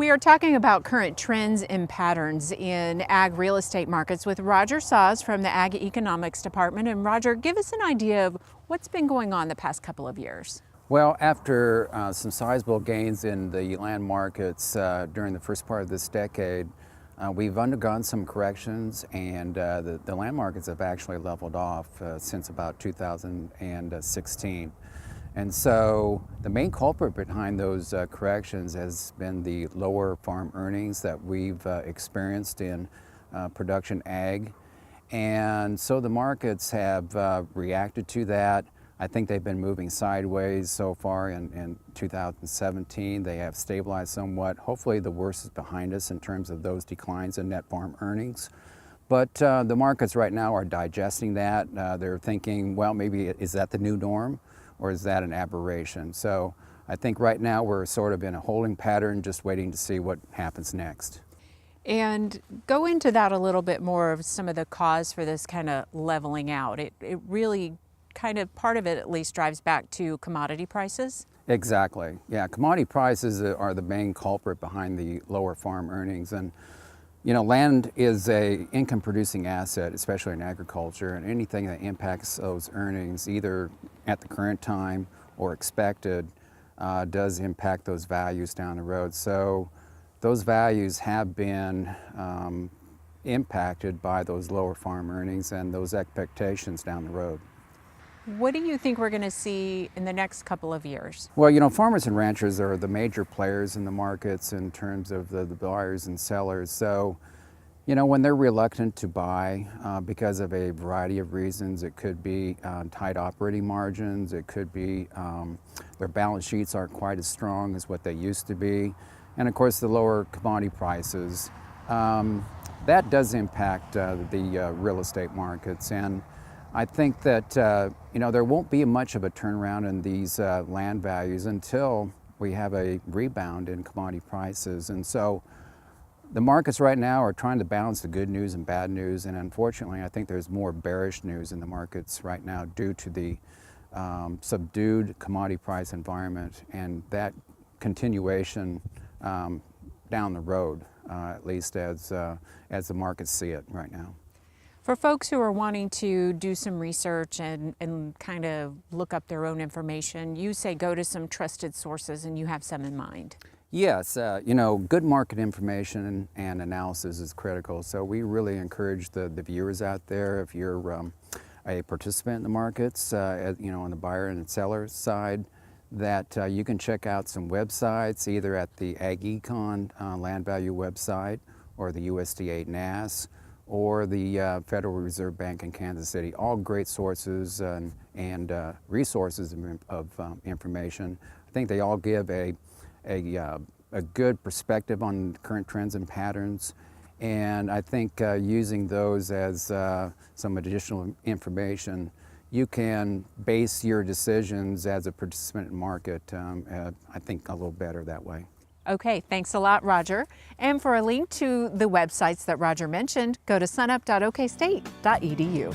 We are talking about current trends and patterns in ag real estate markets with Roger Sahs from the Ag Economics Department. And Roger, give us an idea of what's been going on the past couple of years. Well, after some sizable gains in the land markets during the first part of this decade, we've undergone some corrections, and the land markets have actually leveled off since about 2016. And so the main culprit behind those corrections has been the lower farm earnings that we've experienced in production ag. And so the markets have reacted to that. I think they've been moving sideways so far in 2017. They have stabilized somewhat. Hopefully the worst is behind us in terms of those declines in net farm earnings. But the markets right now are digesting that. They're thinking, well, maybe is that the new norm, or is that an aberration? So I think right now we're sort of in a holding pattern, just waiting to see what happens next. And go into that a little bit more of some of the cause for this kind of leveling out. It really kind of, part of it at least, drives back to commodity prices. Exactly. Yeah, commodity prices are the main culprit behind the lower farm earnings. And you know, land is a income producing asset, especially in agriculture, and anything that impacts those earnings, either at the current time or expected, does impact those values down the road. So those values have been impacted by those lower farm earnings and those expectations down the road. What do you think we're going to see in the next couple of years? Well, you know, farmers and ranchers are the major players in the markets in terms of the buyers and sellers. So, you know, when they're reluctant to buy because of a variety of reasons, it could be tight operating margins, it could be their balance sheets aren't quite as strong as what they used to be, and of course the lower commodity prices. That does impact the real estate markets. And I think that you know, there won't be much of a turnaround in these land values until we have a rebound in commodity prices. And so the markets right now are trying to balance the good news and bad news, and unfortunately I think there's more bearish news in the markets right now due to the subdued commodity price environment, and that continuation down the road, at least as the markets see it right now. For folks who are wanting to do some research and kind of look up their own information, you say go to some trusted sources, and you have some in mind. Yes, you know, good market information and analysis is critical. So we really encourage the viewers out there, if you're a participant in the markets, you know, on the buyer and seller side, that you can check out some websites, either at the Ag Econ land value website, or the USDA NASS, or the Federal Reserve Bank in Kansas City. All great sources and resources of information. I think they all give a good perspective on current trends and patterns, and I think using those as some additional information, you can base your decisions as a participant in the market, I think, a little better that way. Okay, thanks a lot, Roger. And for a link to the websites that Roger mentioned, go to sunup.okstate.edu.